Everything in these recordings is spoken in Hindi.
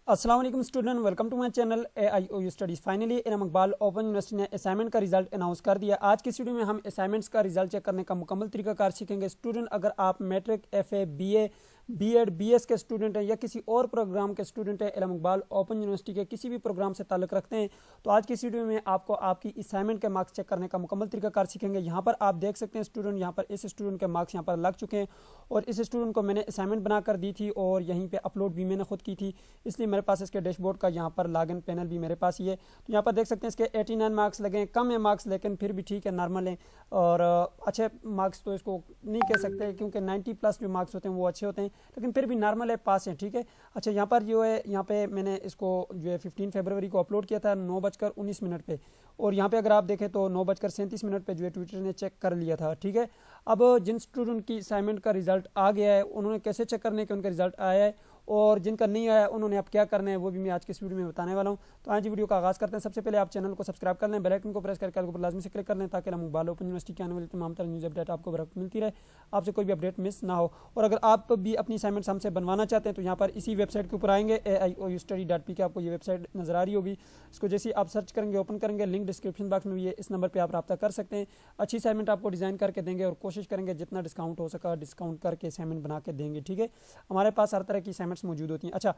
अस्सलाम वालेकुम student, welcome to my channel AIOU studies. Finally इनाम इकबाल ओपन यूनिवर्सिटी ने असाइनमेंट का रिजल्ट अनाउंस कर दिया। आज की वीडियो में हम असाइनमेंट्स का रिजल्ट चेक करने का मुकम्मल तरीकाकार सीखेंगे। स्टूडेंट, अगर आप matric, FA, BA, B.Ed, BS के स्टूडेंट हैं या किसी और प्रोग्राम के स्टूडेंट हैं, इनाम इकबाल ओपन यूनिवर्सिटी के किसी भी प्रोग्राम से ताल्लुक़ रखते हैं, तो आज की वीडियो में आपको आपकी असाइनमेंट के मार्क्स चेक करने का मुकम्मल तरीकाकार सीखेंगे। यहाँ पर आप देख सकते हैं स्टूडेंट, यहाँ पर इस स्टूडेंट के मार्क्स यहाँ पर लग चुके हैं और इस स्टूडेंट को मैंने असाइनमेंट बनाकर दी थी और यहीं पे अपलोड भी मैंने खुद की थी, इसलिए मेरे पास इसके डैशबोर्ड का यहाँ पर लॉगिन पैनल भी मेरे पास ही है। तो यहाँ पर देख सकते हैं इसके 89 मार्क्स लगे हैं। कम है मार्क्स लेकिन फिर भी ठीक है, नॉर्मल है और अच्छे मार्क्स तो इसको नहीं कह सकते क्योंकि 90+ जो मार्क्स होते हैं वो अच्छे होते हैं, लेकिन फिर भी नॉर्मल है, पास है, ठीक है। अच्छा, यहाँ पर जो है, यहाँ पे मैंने इसको जो है 15 फरवरी को अपलोड किया था 9:19 पे, और यहाँ पे अगर आप देखें तो 9:37 पे जो है ट्विटर ने चेक कर लिया था, ठीक है। अब जिन स्टूडेंट की असाइनमेंट का रिजल्ट आ गया है उन्होंने कैसे चेक करने के उनका रिजल्ट आया है, और जिनका नहीं आया उन्होंने अब क्या करना है वो भी मैं आज की इस वीडियो में बताने वाला हूं। तो आज वीडियो का आगाज़ करते हैं। सबसे पहले आप चैनल को सब्सक्राइब कर लें, बेल आइकन को प्रेस करके ऊपर लाजमी से क्लिक कर लें ताकि इकबाल ओपन यूनिवर्सिटी के आने वाली तमाम तरह न्यूज़ अपडेट आपको बराबर मिलती रहे, आपसे कोई भी अपडेट मिस ना हो। और अगर आप भी अपनी असाइनमेंट्स हमसे बनवाना चाहते हैं तो यहाँ पर इसी वेबसाइट के ऊपर आएंगे, AIOUstudy.p के आपको ये वेबसाइट नजर आ रही होगी। इसको जैसे आप सर्च करेंगे, ओपन करेंगे, लिंक डिस्क्रिप्शन बॉक्स में भी है, इस नंबर पर आप रब्ता कर सकते हैं। अच्छी असाइनमेंट आपको डिज़ाइन करके देंगे और कोशिश करेंगे जितना डिस्काउंट हो सका डिस्काउंट करके असाइनमेंट बना के देंगे, ठीक है। हमारे पास हर तरह की असाइनमेंट्स मौजूद होती हैं। अच्छा,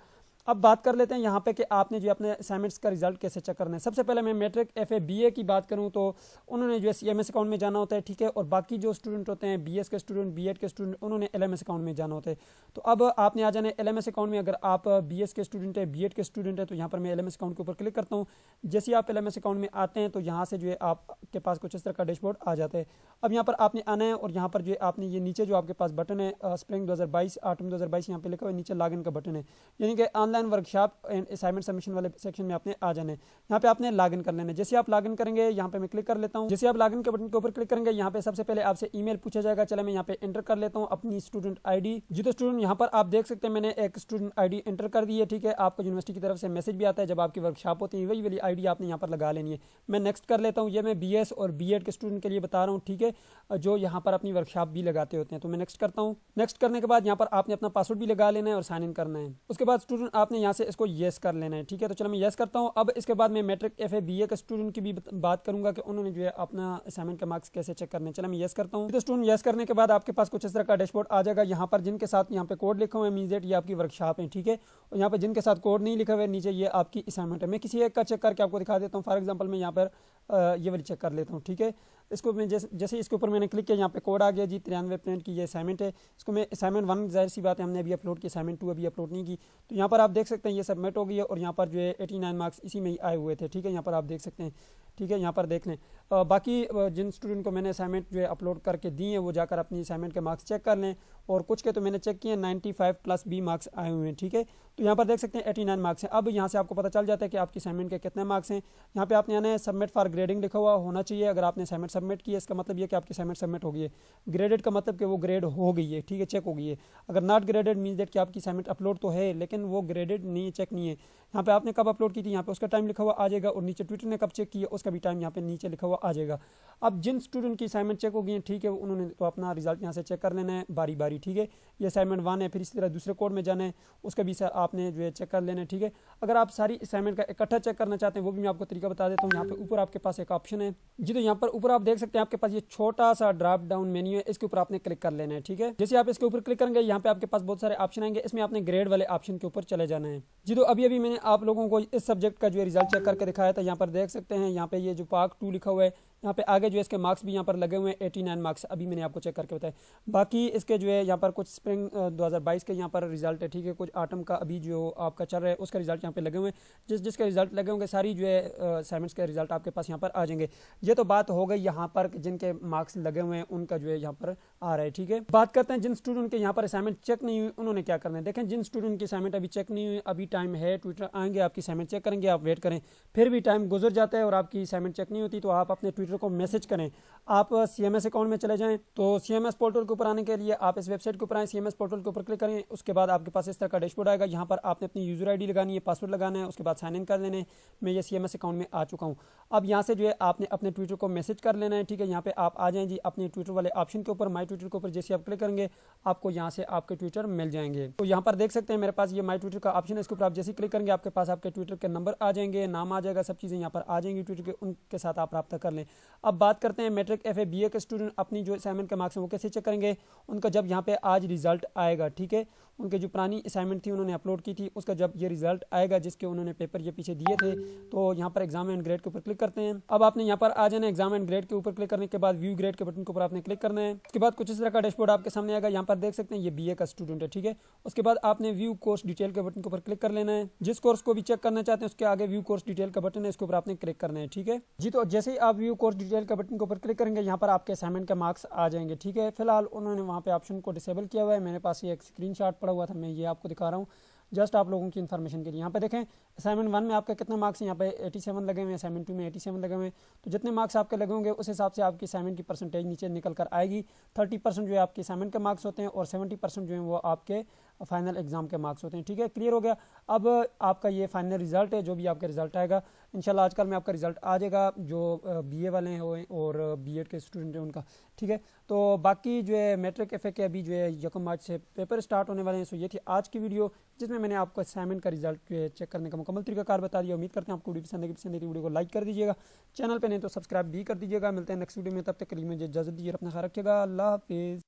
अब बात कर लेते हैं यहाँ पे कि आपने जो अपने असाइनमेंट्स का रिजल्ट कैसे चेक करना है। सबसे पहले मैं मैट्रिक, FA, BA की बात करूँ तो उन्होंने जो है CMS अकाउंट में जाना होता है, ठीक है। और बाकी जो स्टूडेंट होते हैं, BS के स्टूडेंट, B.Ed के स्टूडेंट, उन्होंने LMS अकाउंट में जाना होता है। तो अब आपने आ जाना है LMS अकाउंट में। अगर आप BS के स्टूडेंट है, B.Ed के स्टूडेंट है, तो यहाँ पर मैं LMS अकाउंट के ऊपर क्लिक करता हूँ। जैसे आप LMS अकाउंट में आते हैं तो यहाँ से जो है आपके पास कुछ इस तरह का डैशबोर्ड आ जाता है। अब यहाँ पर आपने आना है और यहाँ पर जो है आपने ये नीचे जो आपके पास बटन है स्प्रिंग 2022 ऑटम 2022 यहाँ पे लिखा हुआ है, नीचे लॉगिन का बटन है, यानी कि online workshop and assignment submission वाले सेक्शन में आपने आ जाना है। यहाँ पे आपने लॉगिन कर लेना है। जैसे आप लॉगिन करेंगे, यहाँ पे मैं क्लिक कर लेता हूँ। जैसे आप लॉगिन के बटन के ऊपर क्लिक करेंगे, यहाँ पे सबसे पहले आपसे ईमेल पूछा जाएगा। चले मैं यहाँ पे एंटर कर लेता हूँ अपनी स्टूडेंट ID। जी तो स्टूडेंट, यहाँ पर आप देख सकते हैं मैंने एक स्टूडेंट ID एंटर कर दी है, ठीक है। आपको यूनिवर्सिटी की तरफ से मैसेज भी आता है जब आपकी वर्कशॉप होती है, वही वाली ID आपने यहाँ पर लगा लेनी है। मैं नेक्स्ट कर लेता हूँ। ये मैं BS और B.Ed के स्टूडेंट के लिए बता रहा हूँ, ठीक है, जो यहाँ पर अपनी वर्कशॉप भी लगाते होते हैं। तो मैं नेक्स्ट करता हूँ। नेक्स्ट करने के बाद यहाँ पर आपने अपना पासवर्ड भी लगा लेना है और साइन इन करना है। उसके बाद स्टूडेंट आपने यहाँ से इसको येस कर लेना है, ठीक है। तो चलो मैं येस करता हूँ। अब इसके बाद मैं मैट्रिक, FA, BA के स्टूडेंट की भी बात करूंगा कि उन्होंने जो है अपना असाइनमेंट के मार्क्स कैसे चेक करने हैं। चलो मैं येस करता हूँ। तो स्टूडेंट येस करने के बाद आपके पास कुछ इस तरह का डैशबोर्ड आ जाएगा। यहाँ पर जिनके साथ यहाँ पे कोड लिखा हुआ है मीन्स दैट ये आपकी वर्कशॉप है, ठीक है। और यहाँ पर जिनके साथ कोड नहीं लिखा हुआ है नीचे, ये आपकी असाइनमेंट है। मैं किसी एक का चेक करके आपको दिखा देता हूँ। फॉर एग्जाम्पल मैं यहाँ पर ये वाली चेक कर लेता हूँ, ठीक है। इसको मैं जैसे इसके ऊपर मैंने क्लिक किया, यहाँ पे कोड आ गया जी, 93 प्रिंट की ये असाइनमेंट है। इसको मैं असाइनमेंट 1, जाहिर सी बात है हमने अभी अपलोड की, असाइनमेंट 2 अभी अपलोड नहीं की। तो यहाँ पर आप देख सकते हैं ये सबमिट हो गई है और यहाँ पर जो है 89 मार्क्स इसी में ही आए हुए थे, ठीक है। यहाँ पर आप देख सकते हैं, ठीक है। यहाँ पर देख लें। बाकी जिन स्टूडेंट को मैंने असाइनमेंट जो है अपलोड करके दी है वो जाकर अपनी असाइनमेंट के मार्क्स चेक कर लें। और कुछ के तो मैंने चेक किए 95+ B मार्क्स आए हुए हैं, ठीक है। तो यहाँ पर देख सकते हैं 89 मार्क्स हैं। अब यहाँ से आपको पता चल जाता है कि आपकी असाइनमेंट के कितने मार्क्स हैं। यहाँ पे आपने आना है, सबमिट फॉर ग्रेडिंग लिखा हुआ होना चाहिए। अगर आपने असाइनमेंट सबमिट की है इसका मतलब ये कि आपकी असाइनमेंट सबमिट हो गई है। ग्रेडेड का मतलब कि वो ग्रेड हो गई है, ठीक है, चेक हो गई है। अगर नॉट ग्रेडेड मीन्स दैट कि आपकी असाइनमेंट अपलोड तो है लेकिन वो ग्रेडेड नहीं है, चेक नहीं है। यहाँ पे आपने कब अपलोड की थी, यहाँ पे उसका टाइम लिखा हुआ आ जाएगा और नीचे ट्विटर ने कब चेक किया उसका भी टाइम यहाँ पे नीचे लिखा हुआ आ जाएगा। अब जिन स्टूडेंट की असाइनमेंट चेक हो गई है, ठीक है, उन्होंने तो अपना रिजल्ट यहाँ से चेक कर लेना है बारी बारी, ठीक है। ये असाइनमेंट 1 है, फिर इसी तरह दूसरे कोड में जाना है, उसका भी आपने जो है चेक कर लेना है, ठीक है। अगर आप सारी असाइनमेंट का इकट्ठा चेक करना चाहते हैं वो भी मैं आपको तरीका बता देता हूँ। यहाँ पे ऊपर आपके पास एक ऑप्शन है जी, तो यहाँ पर ऊपर आप देख सकते हैं आपके पास ये छोटा सा ड्रॉप डाउन मेन्यू है, इसके ऊपर आपने क्लिक कर लेना है, ठीक है। जैसे आप इसके ऊपर क्लिक करेंगे यहाँ पे आपके पास बहुत सारे ऑप्शन आएंगे, इसमें आपने ग्रेड वाले ऑप्शन के ऊपर चले जाना है जी। तो अभी मैंने आप लोगों को इस सब्जेक्ट का जो है रिजल्ट चेक करके दिखाया था। यहाँ पर देख सकते हैं यहाँ पे ये जो पार्ट 2 लिखा हुआ है, यहाँ पे आगे जो है इसके मार्क्स भी यहाँ पर लगे हुए हैं 89 मार्क्स, अभी मैंने आपको चेक करके बताया। बाकी इसके जो है यहाँ पर कुछ स्प्रिंग 2022 के यहाँ पर रिजल्ट है, ठीक है। कुछ आटम का अभी जो आपका चल रहा है उसका रिजल्ट यहाँ पे लगे हुए हैं। जिसके रिजल्ट लगे होंगे सारी जो है असाइनमेंट्स के रिजल्ट आपके पास यहाँ पर आ जाएंगे। ये तो बात हो गई यहाँ पर जिनके मार्क्स लगे हुए हैं उनका जो है यहाँ पर आ रहा है, ठीक है। बात करते हैं जिन स्टूडेंट के यहाँ पर असाइनमेंट चेक नहीं हुई उन्होंने क्या करना है। देखें, जिन स्टूडेंट की असाइनमेंट अभी चेक नहीं हुई, अभी टाइम है, ट्विटर आएंगे, आपकी असाइनमेंट चेक करेंगे, आप वेट करें। फिर भी टाइम गुजर जाता है और आपकी असाइनमेंट चेक नहीं होती तो आप अपने ट्विटर को मैसेज करें। आप CMS अकाउंट में चले जाएं, तो CMS पोर्टल के ऊपर आने के लिए आप इस वेबसाइट के ऊपर आएँ, CMS पोर्टल के ऊपर क्लिक करें। उसके बाद आपके पास इस तरह का डैशबोर्ड आएगा। यहाँ पर आपने अपनी यूजर ID लगानी है, पासवर्ड लगाना है, उसके बाद साइन इन कर लेना है। मैं ये CMS अकाउंट में आ चुका हूँ। अब यहाँ से जो है आपने अपने ट्विटर को मैसेज कर लेना है, ठीक है। यहाँ पे आप आ जाएं जी अपने ट्विटर वाले ऑप्शन के ऊपर, माई माई ट्विटर के ऊपर जैसे आप क्लिक करेंगे आपको यहाँ से आपके ट्विटर मिल जाएंगे। तो यहाँ पर देख सकते हैं मेरे पास ये माई ट्विटर का ऑप्शन है, इसके ऊपर आप जैसे क्लिक करेंगे आपके पास आपके ट्विटर के नंबर आ जाएंगे, नाम आ जाएगा, सब चीज़ें यहाँ पर आ जाएंगी ट्विटर के, उनके साथ आप रब्ता कर लें। अब बात करते हैं मैट्रिक FA BA के स्टूडेंट अपनी जो असाइनमेंट के मार्क्स हैं वो कैसे चेक करेंगे। उनका जब यहाँ पे आज रिजल्ट आएगा, ठीक है, उनके जो पुरानी असाइनमेंट थी उन्होंने अपलोड की थी, उसका जब ये रिजल्ट आएगा जिसके उन्होंने पेपर ये पीछे दिए थे, तो यहाँ पर एग्जाम एंड ग्रेड के ऊपर क्लिक करते हैं। अब आपने यहाँ पर आ जाना, एग्जाम एंड ग्रेड के ऊपर क्लिक करने के बाद व्यू ग्रेड के बटन के ऊपर आपने क्लिक करना है। उसके बाद कुछ इस तरह का डैशबोर्ड आपके सामने आएगा, यहाँ पर देख सकते हैं ये BA का स्टूडेंट है, ठीक है। उसके बाद आपने व्यू कोर्स डिटेल के बटन के ऊपर क्लिक कर लेना है। जिस कोर्स को भी चेक करना चाहते हैं उसके आगे व्यू कोर्स डिटेल का बटन है, इसके ऊपर आपने क्लिक करना है, ठीक है जी। तो जैसे ही आप व्यू कोर्स डिटेल का बटन के ऊपर क्लिक करेंगे यहाँ पर आपके असाइनमेंट के मार्क्स आ जाएंगे, ठीक है। फिलहाल उन्होंने वहाँ पे ऑप्शन को डिसेबल किया हुआ है, मेरे पास ये एक स्क्रीनशॉट पड़ा हुआ था, मैं ये आपको दिखा रहा हूँ जस्ट आप लोगों की इन्फॉर्मेशन के लिए। यहाँ पे देखें असाइनमेंट 1 में आपके कितने मार्क्स हैं, यहाँ पे 87 लगे हुए हैं, असाइनमेंट 2 में 87 लगे हुए हैं। तो जितने मार्क्स आपके लगे होंगे उस हिसाब से आपकी असाइनमेंट की परसेंटेज नीचे निकल कर आएगी। 30% जो है आपके असाइनमेंट के मार्क्स होते हैं और 70% जो है वो आपके फाइनल एग्जाम के मार्क्स होते हैं, ठीक है। क्लियर हो गया। अब आपका ये फाइनल रिजल्ट है, जो भी आपका रिजल्ट आएगा इंशाल्लाह आजकल में आपका रिजल्ट आ जाएगा, जो BA वाले हैं और B.Ed के स्टूडेंट हैं उनका, ठीक है। तो बाकी जो है मैट्रिक FA के अभी जो है 1 मार्च से पेपर स्टार्ट होने वाले हैं। सो ये थी आज की वीडियो जिसमें मैंने आपको असाइनमेंट का रिजल्ट जो है चेक करने का मुकम्मल तरीकाकार बता दिया। उम्मीद करते हैं आपको वीडियो पसंद आएगी, पसंद वीडियो को लाइक कर दीजिएगा, चैनल पे नहीं तो सब्सक्राइब भी कर दीजिएगा। मिलते हैं नेक्स्ट वीडियो में, तब तक के लिए मुझे इजाजत दीजिए, अपना ख्याल रखिएगा, अल्लाह हाफिज़।